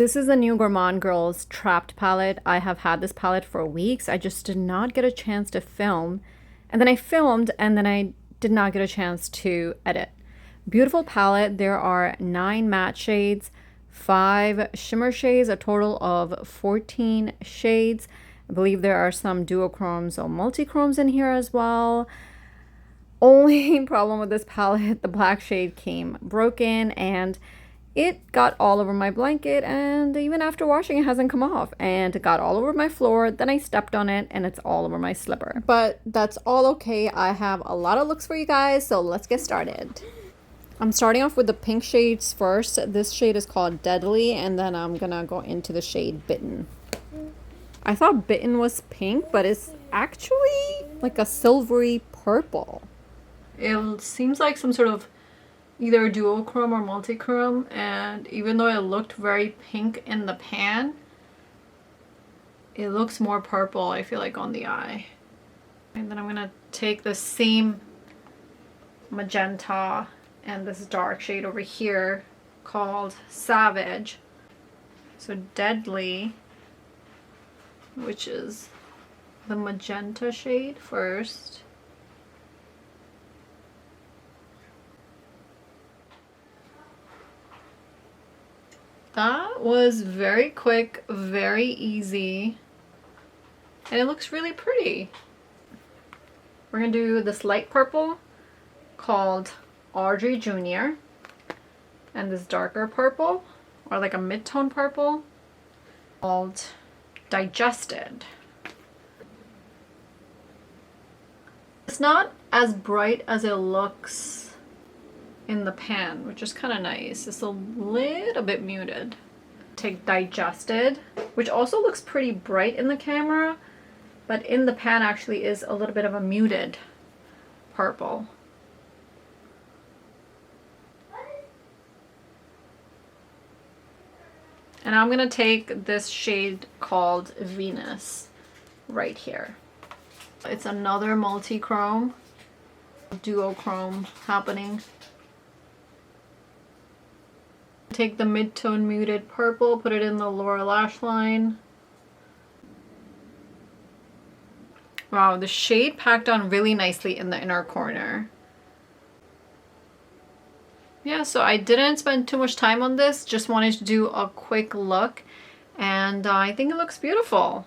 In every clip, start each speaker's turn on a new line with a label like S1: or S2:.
S1: This is the new Gourmande Girls Trapped palette. I have had this palette for weeks. I just did not get a chance to film. And then I filmed and then I did not get a chance to edit. Beautiful palette. There are 9 matte shades, 5 shimmer shades, a total of 14 shades. I believe there are some duochromes or multichromes in here as well. Only problem with this palette, the black shade came broken and it got all over my blanket, and even after washing it hasn't come off, and it got all over my floor. Then I stepped on it and it's all over my slipper. But that's all okay. I have a lot of looks for you guys, so let's get started. I'm starting off with the pink shades first. This shade is called Deadly, and then I'm gonna go into the shade Bitten. I thought Bitten was pink, but it's actually like a silvery purple. It seems like some sort of either duochrome or multichrome, and even though it looked very pink in the pan, it looks more purple, I feel like, on the eye. And then I'm gonna take the same magenta and this dark shade over here called Savage. So Deadly, which is the magenta shade first. That was very quick, very easy, and it looks really pretty. We're gonna do this light purple called Audrey Jr. and this darker purple, or like a mid-tone purple, called Digested. It's not as bright as it looks in the pan, which is kind of nice. It's a little bit muted. Take Digested, which also looks pretty bright in the camera, but in the pan actually is a little bit of a muted purple. And I'm gonna take this shade called Venus right here. It's another multi-chrome, duochrome happening. Take the mid-tone muted purple, put it in the lower lash line. Wow, the shade packed on really nicely in the inner corner. Yeah, so I didn't spend too much time on this, just wanted to do a quick look, and I think it looks beautiful.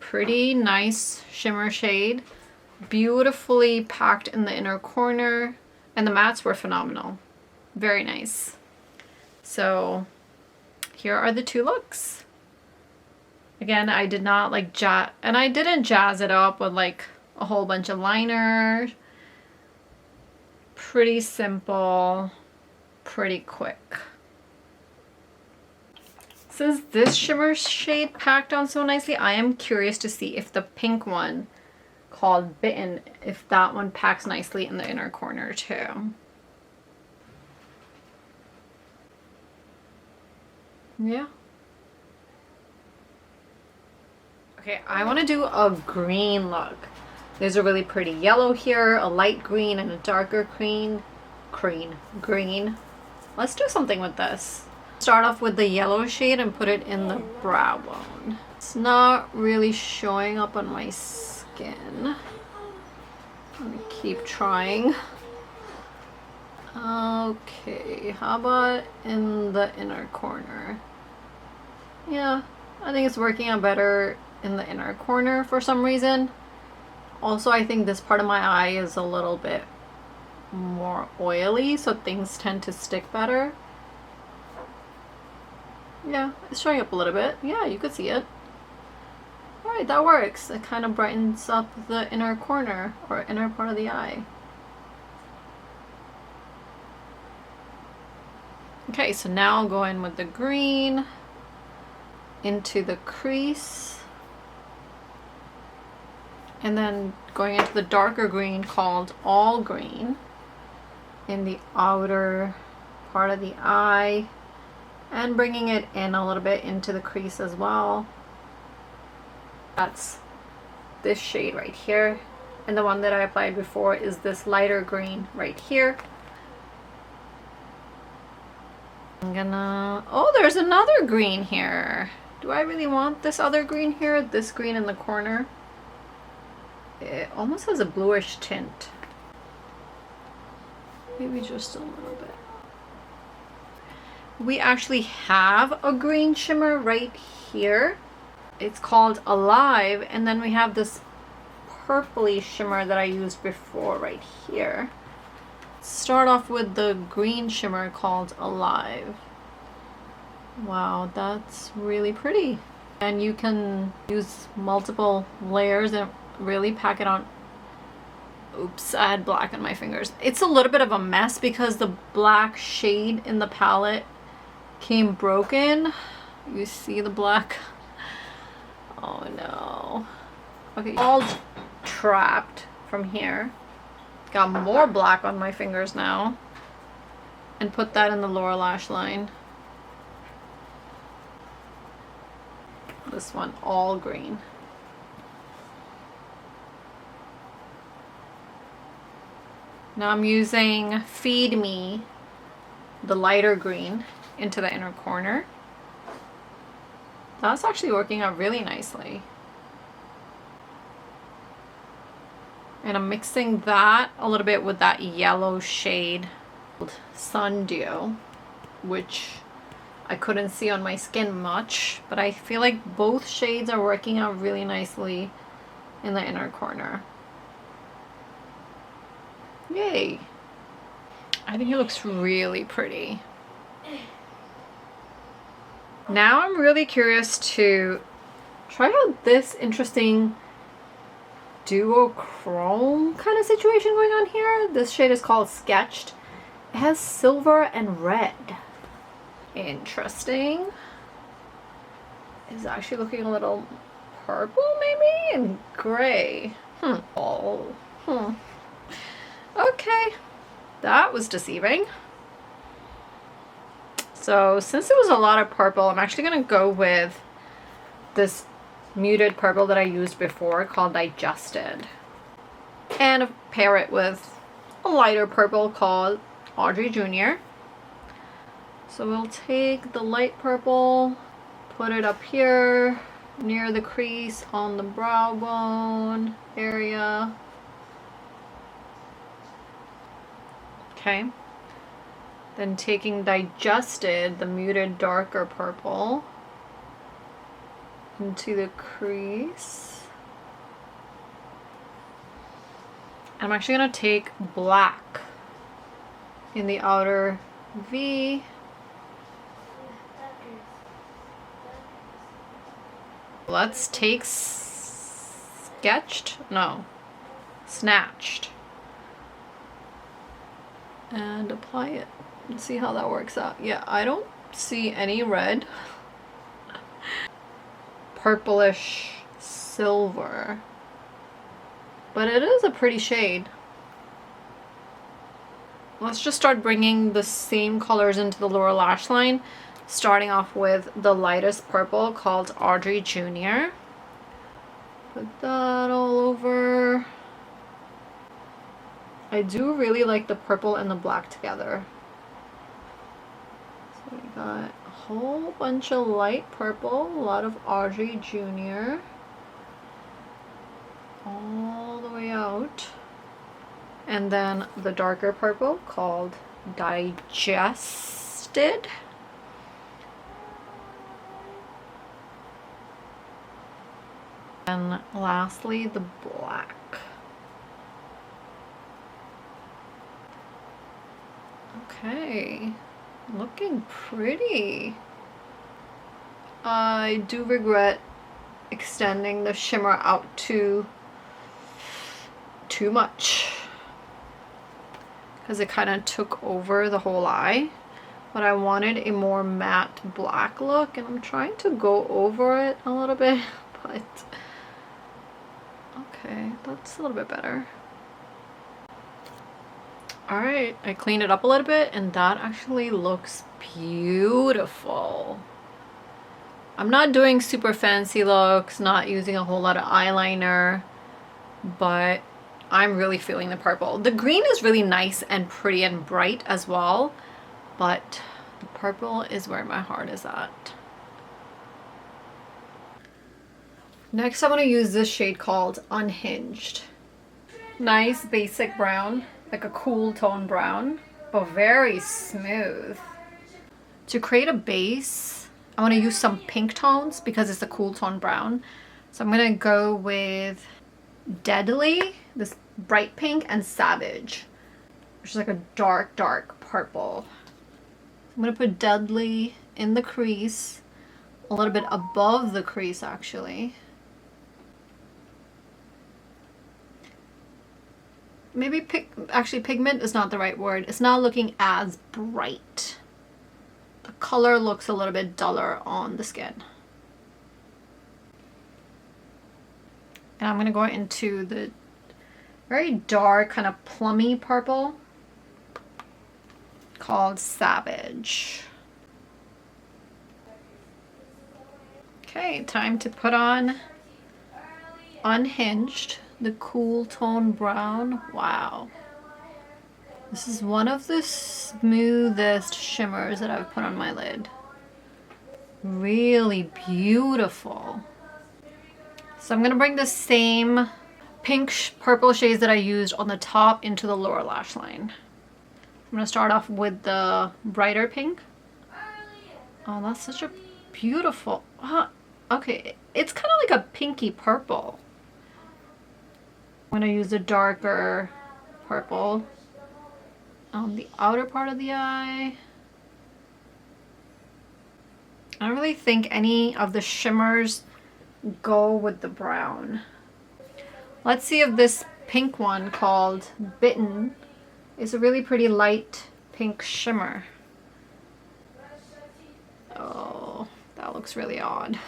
S1: Pretty nice shimmer shade, beautifully packed in the inner corner, and the mattes were phenomenal. Very nice. So here are the 2 looks. Again, I did not like I didn't jazz it up with like a whole bunch of liner. Pretty simple, pretty quick. Since this shimmer shade packed on so nicely, I am curious to see if the pink one called Bitten, if that one packs nicely in the inner corner too. Yeah. Okay, I want to do a green look. There's a really pretty yellow here, a light green and a darker green. Let's do something with this. Start off with the yellow shade and put it in the brow bone. It's not really showing up on my skin. Let me keep trying. Okay, how about in the inner corner? Yeah, I think it's working out better in the inner corner for some reason. Also, I think this part of my eye is a little bit more oily, so things tend to stick better. Yeah, it's showing up a little bit. Yeah, you could see it. Alright, that works. It kind of brightens up the inner corner, or inner part of the eye. Okay, so now I'll go in with the green into the crease, and then going into the darker green called All Green in the outer part of the eye, and bringing it in a little bit into the crease as well. That's this shade right here, and the one that I applied before is this lighter green right here. I'm gonna, oh, there's another green here. Do I really want this other green here? This green in the corner? It almost has a bluish tint. Maybe just a little bit. We actually have a green shimmer right here. It's called Alive, and then we have this purpley shimmer that I used before right here. Start off with the green shimmer called Alive. Wow, that's really pretty. And you can use multiple layers and really pack it on. Oops, I had black on my fingers. It's a little bit of a mess because the black shade in the palette came broken. You see the black? Oh no. Okay, all trapped from here. Got more black on my fingers now. And put that in the lower lash line. This one, all green. Now I'm using Feed Me, the lighter green, into the inner corner. That's actually working out really nicely. And I'm mixing that a little bit with that yellow shade, Sun Dew, which I couldn't see on my skin much, but I feel like both shades are working out really nicely in the inner corner. Yay! I think it looks really pretty. Now I'm really curious to try out this interesting duochrome kind of situation going on here. This shade is called Sketched. It has silver and red. Interesting. It's actually looking a little purple maybe and gray. Okay, that was deceiving. So since it was a lot of purple, I'm actually gonna go with this muted purple that I used before called Digested, and pair it with a lighter purple called Audrey Jr. So we'll take the light purple, put it up here near the crease on the brow bone area. Okay. Then taking Digested, the muted darker purple, into the crease. I'm actually going to take black in the outer V. Let's take Snatched, and apply it and see how that works out. Yeah, I don't see any red. Purplish silver, but it is a pretty shade. Let's just start bringing the same colors into the lower lash line, starting off with the lightest purple called Audrey Jr. Put that all over. I do really like the purple and the black together. So we got a whole bunch of light purple, a lot of Audrey Jr. all the way out. And then the darker purple called Digested. And lastly, the black. Okay, looking pretty. I do regret extending the shimmer out too much, because it kind of took over the whole eye. But I wanted a more matte black look, and I'm trying to go over it a little bit, but okay, that's a little bit better. Alright, I cleaned it up a little bit, and that actually looks beautiful. I'm not doing super fancy looks, not using a whole lot of eyeliner, but I'm really feeling the purple. The green is really nice and pretty and bright as well, but The purple is where my heart is at. Next, I'm going to use this shade called Unhinged. Nice basic brown, like a cool tone brown, but very smooth. To create a base, I want to use some pink tones because it's a cool tone brown. So I'm going to go with Deadly, this bright pink, and Savage, which is like a dark, dark purple. I'm going to put Deadly in the crease, a little bit above the crease actually. Maybe pigment is not the right word. It's not looking as bright. The color looks a little bit duller on the skin. And I'm going to go into the very dark, kind of plummy purple called Savage. Okay, time to put on Unhinged, the cool tone brown. Wow. This is one of the smoothest shimmers that I've put on my lid. Really beautiful. So I'm going to bring the same pink purple shades that I used on the top into the lower lash line. I'm going to start off with the brighter pink. Oh, that's such a beautiful... okay, it's kind of like a pinky purple. I'm going to use a darker purple on the outer part of the eye. I don't really think any of the shimmers go with the brown. Let's see if this pink one called Bitten is a really pretty light pink shimmer. Oh, that looks really odd.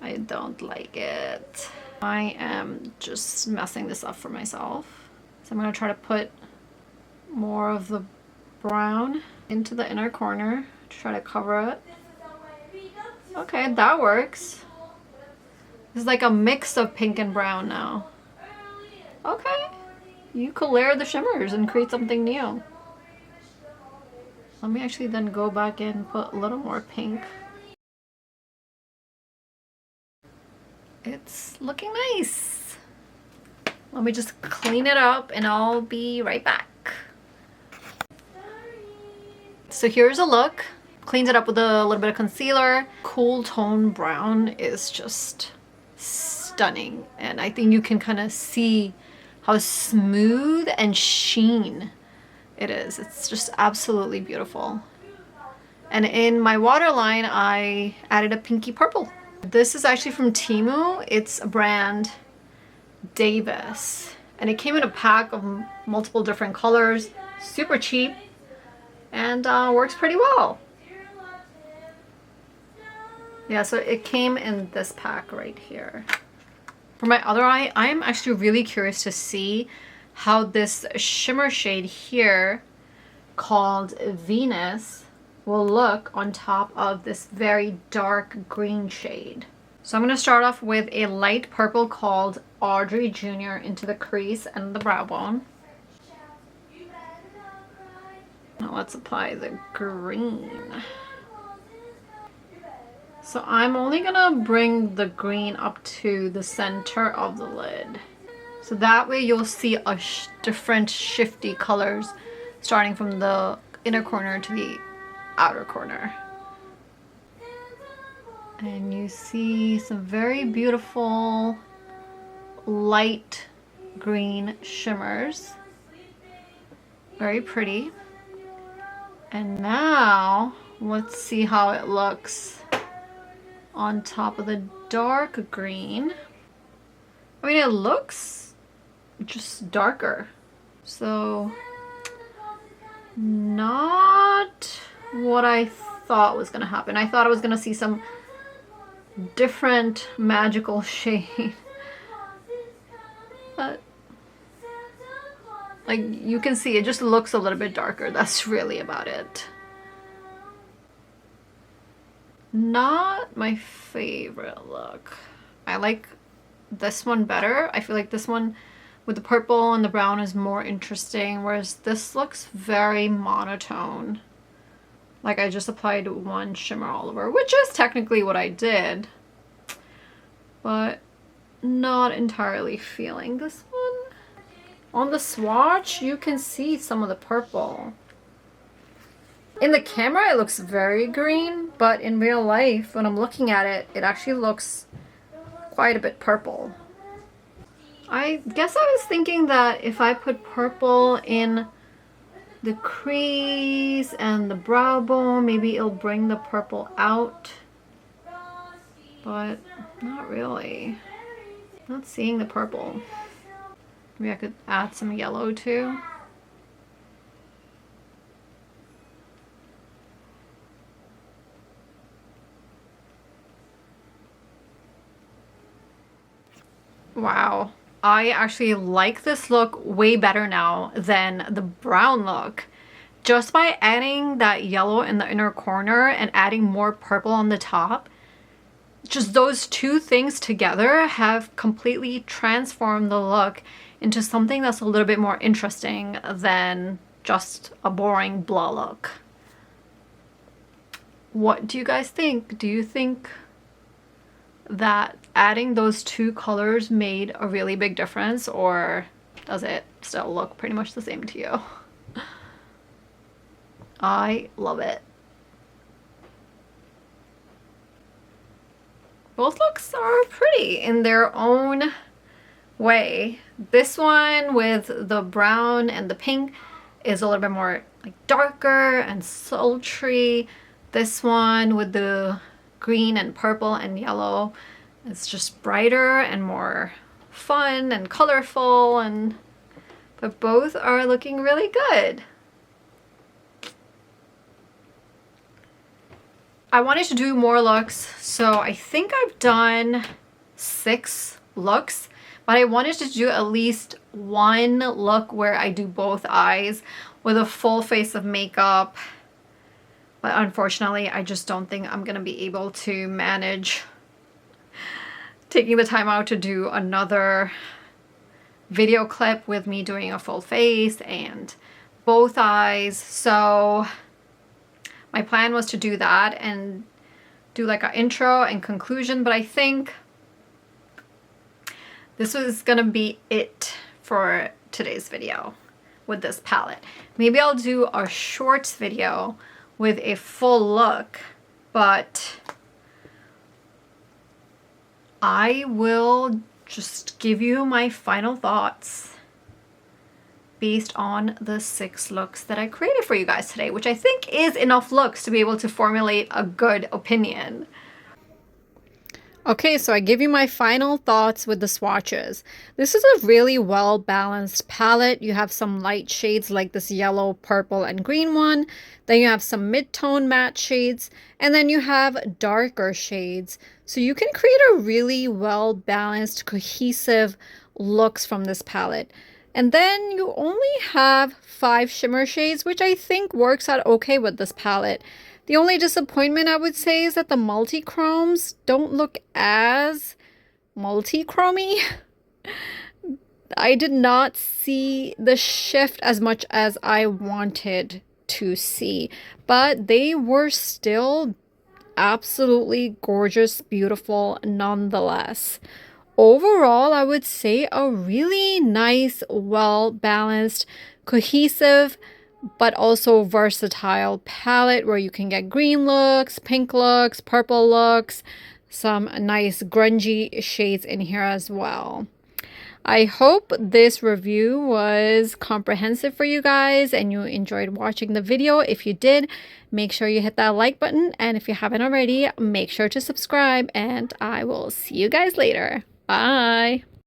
S1: I don't like it. I am just messing this up for myself. So I'm going to try to put more of the brown into the inner corner to try to cover it. Okay, that works. It's like a mix of pink and brown now. Okay, you could layer the shimmers and create something new. Let me actually then go back in and put a little more pink. It's looking nice. Let me just clean it up and I'll be right back. So here's a look. Cleaned it up with a little bit of concealer. Cool tone brown is just stunning. And I think you can kind of see how smooth and sheen it is. It's just absolutely beautiful. And in my waterline, I added a pinky purple. This is actually from Temu. It's a brand Davis. And it came in a pack of multiple different colors. Super cheap. And works pretty well. Yeah, so it came in this pack right here. For my other eye, I'm actually really curious to see how this shimmer shade here called Venus will look on top of this very dark green shade. So I'm going to start off with a light purple called Audrey Jr. into the crease and the brow bone. Now let's apply the green. So I'm only going to bring the green up to the center of the lid. So that way you'll see a different shifty colors starting from the inner corner to the outer corner. And you see some very beautiful light green shimmers. Very pretty. And now let's see how it looks on top of the dark green. I mean, it looks just darker. So not what I thought was gonna happen. I thought I was gonna see some different magical shade. But like you can see, it just looks a little bit darker. That's really about it. Not my favorite look. I like this one better. I feel like this one with the purple and the brown is more interesting, whereas this looks very monotone. Like I just applied one shimmer all over, which is technically what I did, but not entirely feeling this one. On the swatch, you can see some of the purple. In the camera, it looks very green, but in real life, when I'm looking at it, it actually looks quite a bit purple. I guess I was thinking that if I put purple in the crease and the brow bone, maybe it'll bring the purple out, but not really. Not seeing the purple. Maybe I could add some yellow too. Wow. I actually like this look way better now than the brown look. Just by adding that yellow in the inner corner and adding more purple on the top, just those two things together have completely transformed the look into something that's a little bit more interesting than just a boring blah look. What do you guys think? Do you think that adding those two colors made a really big difference, or does it still look pretty much the same to you? I love it. Both looks are pretty in their own way. This one with the brown and the pink is a little bit more like darker and sultry. This one with the green and purple and yellow is just brighter and more fun and colorful, but both are looking really good. I wanted to do more looks, so I think I've done 6 looks, but I wanted to do at least one look where I do both eyes with a full face of makeup. But unfortunately, I just don't think I'm gonna be able to manage taking the time out to do another video clip with me doing a full face and both eyes. So my plan was to do that and do like an intro and conclusion, but I think this was gonna be it for today's video with this palette. Maybe I'll do a shorts video with a full look, but I will just give you my final thoughts based on the 6 looks that I created for you guys today, which I think is enough looks to be able to formulate a good opinion. Okay, so I give you my final thoughts with the swatches. This is a really well-balanced palette. You have some light shades like this yellow, purple, and green one. Then you have some mid-tone matte shades, and then you have darker shades. So you can create a really well-balanced, cohesive looks from this palette. And then you only have 5 shimmer shades, which I think works out okay with this palette. The only disappointment I would say is that the multi-chromes don't look as multi-chromy. I did not see the shift as much as I wanted to see, but they were still absolutely gorgeous, beautiful nonetheless. Overall, I would say a really nice, well-balanced, cohesive, but also versatile palette where you can get green looks, pink looks, purple looks, some nice grungy shades in here as well. I hope this review was comprehensive for you guys and you enjoyed watching the video. If you did, make sure you hit that like button, and if you haven't already, make sure to subscribe, and I will see you guys later. Bye!